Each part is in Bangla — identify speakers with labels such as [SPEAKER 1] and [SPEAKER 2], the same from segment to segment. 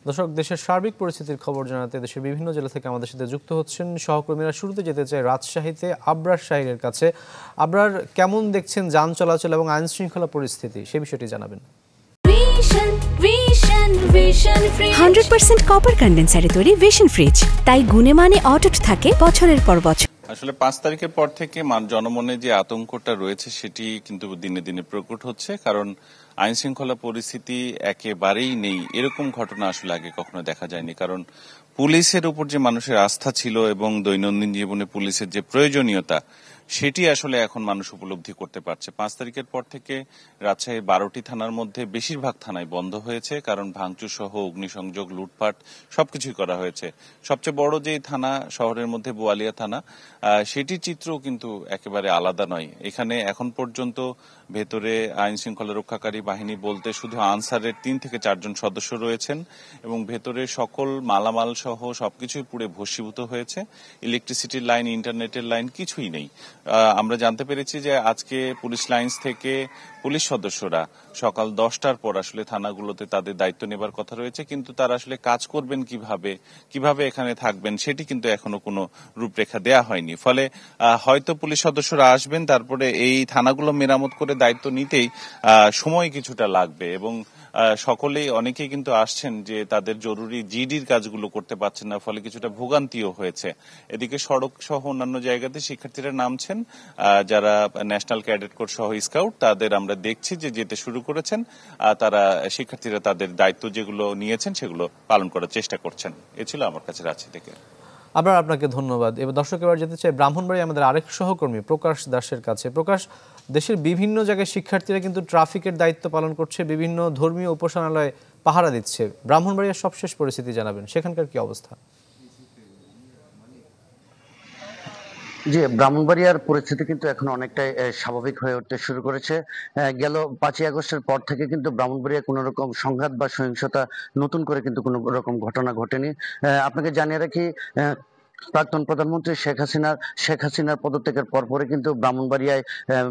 [SPEAKER 1] দর্শক, দেশের সার্বিক পরিস্থিতির খবর জানাতে দেশের বিভিন্ন জেলা থেকে আমাদের সাথে যুক্ত হচ্ছেন সহকর্মীরা। শুরুতে যেতে চাই রাজশাহীতে আবরার শাহীরের কাছে। আবরার, কেমন দেখছেন যান চলাচল এবং আইন শৃঙ্খলা পরিস্থিতি, সে বিষয়টি জানাবেন।
[SPEAKER 2] 100% কপার কন্ডেন্সারে তৈরি ভিশন ফ্রিজ, তাই গুণে মানে অটুট থাকে বছরের পর বছর।
[SPEAKER 3] আসলে ৫ তারিখের পর থেকে জনমনে যে আতঙ্কটা রয়েছে সেটি কিন্তু দিনে দিনে প্রকট হচ্ছে, কারণ আইন শৃঙ্খলা পরিস্থিতি একেবারেই নেই। এরকম ঘটনা আসলে আগে কখনো দেখা যায়নি, কারণ পুলিশের উপর যে মানুষের আস্থা ছিল এবং দৈনন্দিন জীবনে পুলিশের যে প্রয়োজনীয়তা সেটি আসলে এখন মানুষ উপলব্ধি করতে পারছে। ৫ তারিখের পর থেকে রাজশাহীর ১২টি থানার মধ্যে বেশিরভাগ থানায় বন্ধ হয়েছে, কারণ ভাঙচুর সহ অগ্নিসংযোগ, লুটপাট সবকিছুই করা হয়েছে। সবচেয়ে বড় যে থানা শহরের মধ্যে বোয়ালিয়া থানা, সেটির চিত্রও কিন্তু একেবারে আলাদা নয়। এখানে এখন পর্যন্ত ভেতরে আইন শৃঙ্খলা রক্ষাকারী বাহিনী বলতে শুধু আনসারের ৩ থেকে ৪ জন সদস্য রয়েছেন এবং ভেতরে সকল মালামাল সহ সবকিছুই পুরো ভস্মীভূত হয়েছে। ইলেকট্রিসিটির লাইন, ইন্টারনেটের লাইন কিছুই নেই। আমরা জানতে পেরেছি যে আজকে পুলিশ লাইন্স থেকে পুলিশ সদস্যরা সকাল 10টার পর আসলে থানাগুলোতে তাদের দায়িত্ব নেবার কথা রয়েছে, কিন্তু তারা আসলে কাজ করবেন কিভাবে এখানে থাকবেন সেটি কিন্তু এখনো কোনো রূপরেখা দেয়া হয়নি। ফলে হয়তো পুলিশ সদস্যরা আসবেন, তারপরে এই থানাগুলো মেরামত করে দায়িত্ব নিতেই সময় কিছুটা লাগবে এবং অনেকেই কিন্তু আসছেন যে তাদের জরুরি জিডির কাজগুলো করতে পারছেন না, ফলে কিছুটা ভোগান্তিও হয়েছে। এদিকে সড়ক সহ অন্যান্য জায়গাতে শিক্ষার্থীরা নামছেন, যারা ন্যাশনাল ক্যাডেট কোর সহ স্কাউট তাদের আমরা দেখছি যে যেতে শুরু করেছেন। শিক্ষার্থীরা তাদের দায়িত্ব যেগুলো নিয়েছেন সেগুলো পালন করার চেষ্টা করছেন। এ ছিল আমার কাছে রাঁচি থেকে।
[SPEAKER 1] আবার আপনাকে ধন্যবাদ। এবার দর্শক, এবার যেতে চাই ব্রাহ্মণবাড়ি আমাদের আরেক সহকর্মী প্রকাশ দাসের কাছে। প্রকাশ, দেশের বিভিন্ন জায়গায় শিক্ষার্থীরা কিন্তু ট্রাফিকের দায়িত্ব পালন করছে, বিভিন্ন ধর্মীয় উপাসনালয়ে পাহারা দিচ্ছে। ব্রাহ্মণবাড়ির সবশেষ পরিস্থিতি জানাবেন, সেখানকার কি অবস্থা?
[SPEAKER 4] জি, ব্রাহ্মণবাড়িয়ার পরিস্থিতি কিন্তু এখন অনেকটাই স্বাভাবিক হয়ে উঠতে শুরু করেছে। গেল ৫ই আগস্টের পর থেকে কিন্তু ব্রাহ্মণবাড়িয়া কোনো রকম সংঘাত বা সহিংসতা নতুন করে কিন্তু কোনো রকম ঘটনা ঘটেনি। আপনাকে জানিয়ে রাখি, প্রাক্তন প্রধানমন্ত্রী শেখ হাসিনার পদত্যাগের পরপরই কিন্তু ব্রাহ্মণবাড়িয়ায়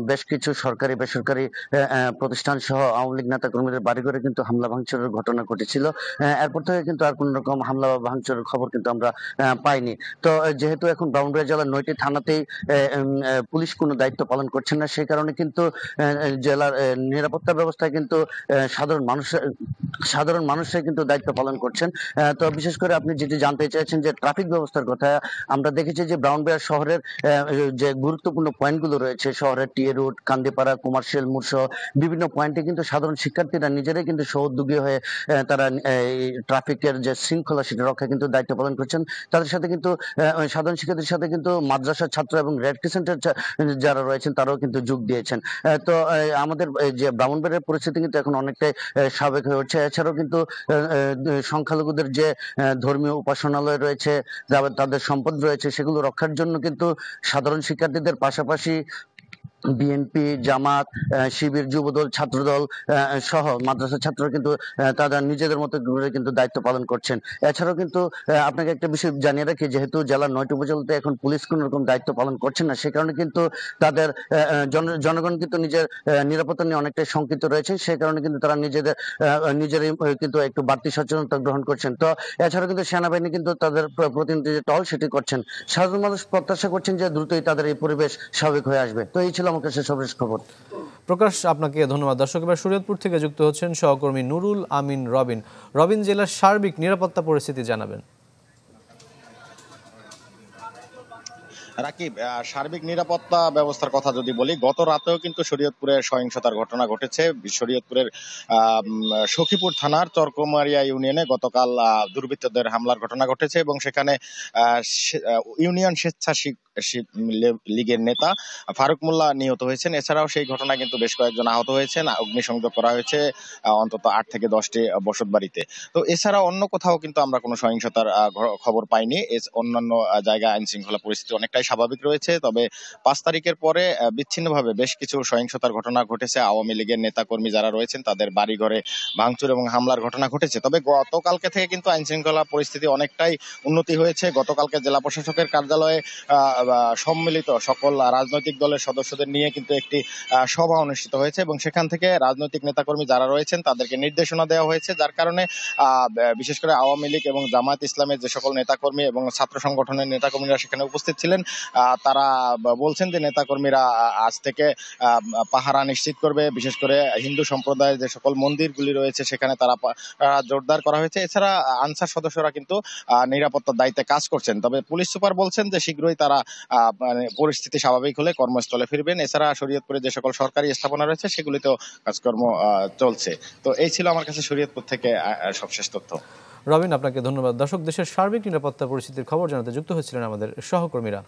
[SPEAKER 4] বেশ কিছু সরকারি বেসরকারি প্রতিষ্ঠান সহ আওয়ামী লীগ নেতা কর্মীদের বাড়িঘরে কিন্তু হামলা ভাঙচুরের ঘটনা ঘটেছিল। এরপর থেকে কিন্তু আর কোন রকম হামলা বা ভাঙচুরের খবর কিন্তু আমরা পাইনি। তো যেহেতু এখন ব্রাহ্মণবাড়িয়া জেলার 9টি থানাতেই পুলিশ কোনো দায়িত্ব পালন করছেন না, সেই কারণে কিন্তু জেলার নিরাপত্তা ব্যবস্থায় কিন্তু সাধারণ মানুষরাই কিন্তু দায়িত্ব পালন করছেন। তো বিশেষ করে আপনি যেটি জানতে চেয়েছেন যে ট্রাফিক ব্যবস্থার কথা, আমরা দেখেছি যে ব্রাহ্মণবাড়িয়া শহরের যে গুরুত্বপূর্ণ পয়েন্টগুলো রয়েছে, শহরের টিএ রোড, কান্দিপাড়া, কমার্শিয়াল মোড় সহ বিভিন্ন পয়েন্টে কিন্তু সাধারণ শিক্ষার্থীরা নিজেরাই কিন্তু সহোদ্যোগী হয়ে তারা ট্রাফিকের যে শৃঙ্খলা সেটা রক্ষা কিন্তু দায়িত্ব পালন করছেন। তাদের সাথে কিন্তু সাধারণ শিক্ষার্থীর সাথে কিন্তু মাদ্রাসার ছাত্র এবং রেড ক্রিসেন্টের যারা রয়েছেন তারাও কিন্তু যোগ দিয়েছেন। তো আমাদের যে ব্রাহ্মণবাড়িয়ার পরিস্থিতি কিন্তু এখন অনেকটাই স্বাভাবিক হয়ে উঠছে। এছাড়াও কিন্তু সংখ্যালঘুদের যে ধর্মীয় উপাসনালয় রয়েছে, তাদের সম্পদ রয়েছে, সেগুলো রক্ষার জন্য কিন্তু সাধারণ শিক্ষার্থীদের পাশাপাশি বিএনপি, জামাত, শিবির, যুবদল, ছাত্রদল সহ মাদ্রাসা ছাত্ররা কিন্তু তারা নিজেদের মতো করে কিন্তু দায়িত্ব পালন করছেন। এছাড়াও কিন্তু আপনাকে একটা বিষয় জানিয়ে রাখি, যেহেতু জেলার 9টি উপজেলাতে এখন পুলিশ কোন রকম দায়িত্ব পালন করছেন না, সে কারণে কিন্তু তাদের জনগণ কিন্তু নিজের নিরাপত্তা নিয়ে অনেকটাই শঙ্কিত রয়েছে। সেই কারণে কিন্তু তারা নিজেরাই কিন্তু একটু বাড়তি সচেতনতা গ্রহণ করছেন। তো এছাড়াও কিন্তু সেনাবাহিনী কিন্তু তাদের প্রতিনিধি যে টহল সেটি করছেন। সাধারণ মানুষ প্রত্যাশা করছেন যে দ্রুতই তাদের এই পরিবেশ স্বাভাবিক হয়ে আসবে। তো এই ছিল আমার কাছে সর্বশেষ খবর।
[SPEAKER 1] প্রকাশ, আপনাকে ধন্যবাদ। দর্শক, এবার শরীয়তপুর থেকে যুক্ত হচ্ছেন সহকর্মী নুরুল আমিন রবিন। রবিন, জেলার সার্বিক নিরাপত্তা পরিস্থিতি জানাবেন।
[SPEAKER 5] রাকিব, সার্বিক নিরাপত্তা ব্যবস্থার কথা যদি বলি, গত রাতেও কিন্তু শরীয়তপুরের সহিংসতার ঘটনা ঘটেছে। শরীয়তপুরের সখীপুর থানার চরকুমারিয়া ইউনিয়নে গতকাল দুর্বৃত্তদের হামলার ঘটনা ঘটেছে এবং সেখানে ইউনিয়ন স্বেচ্ছাসেবক লীগের নেতা ফারুক মোল্লা নিহত হয়েছেন। এছাড়াও সেই ঘটনায় কিন্তু বেশ কয়েকজন আহত হয়েছেন। অগ্নিসংযোগ করা হয়েছে অন্তত 8 থেকে 10টি বসত বাড়িতে। তো এছাড়া অন্য কোথাও কিন্তু আমরা কোনো সহিংসতার খবর পাইনি। অন্যান্য জায়গায় আইন শৃঙ্খলা পরিস্থিতি অনেকটাই অনেকটাই স্বাভাবিক রয়েছে। তবে 5 তারিখের পরে বিচ্ছিন্নভাবে বেশ কিছু সহিংসতার ঘটনা ঘটেছে। আওয়ামী লীগের নেতাকর্মী যারা রয়েছেন তাদের বাড়িঘরে ভাঙচুর এবং হামলার ঘটনা ঘটেছে। তবে গতকালকে থেকে কিন্তু আইন শৃঙ্খলা পরিস্থিতি অনেকটাই উন্নতি হয়েছে। গতকালকে জেলা প্রশাসকের কার্যালয়ে সম্মিলিত সকল রাজনৈতিক দলের সদস্যদের নিয়ে কিন্তু একটি সভা অনুষ্ঠিত হয়েছে এবং সেখান থেকে রাজনৈতিক নেতাকর্মী যারা রয়েছেন তাদেরকে নির্দেশনা দেওয়া হয়েছে, যার কারণে বিশেষ করে আওয়ামী লীগ এবং জামায়াত ইসলামের যে সকল নেতাকর্মী এবং ছাত্র সংগঠনের নেতাকর্মীরা সেখানে উপস্থিত ছিলেন, তারা বলছেন যে নেতাকর্মীরা আজ থেকে পাহারা নিশ্চিত করবে। বিশেষ করে হিন্দু সম্প্রদায়ের যে সকল মন্দিরগুলি রয়েছে সেখানে তারা জোরদার করা হয়েছে। এছাড়া আনসার সদস্যরা কিন্তু নিরাপত্তার দায়িত্বে কাজ করছেন। তবে পুলিশ সুপার বলছেন যে শীঘ্রই তারা পরিস্থিতি স্বাভাবিক হলে কর্মস্থলে ফিরবেন। এছাড়া শরীয়তপুরে যে সকল সরকারি স্থাপনা রয়েছে সেগুলিতেও কাজকর্ম চলছে। তো এই ছিল আমার কাছে শরীয়তপুর থেকে সবশেষ তথ্য।
[SPEAKER 1] রবিন, আপনাকে ধন্যবাদ। দর্শক, দেশের সার্বিক নিরাপত্তা পরিস্থিতির খবর জানাতে যুক্ত হয়েছিলেন আমাদের সহকর্মীরা।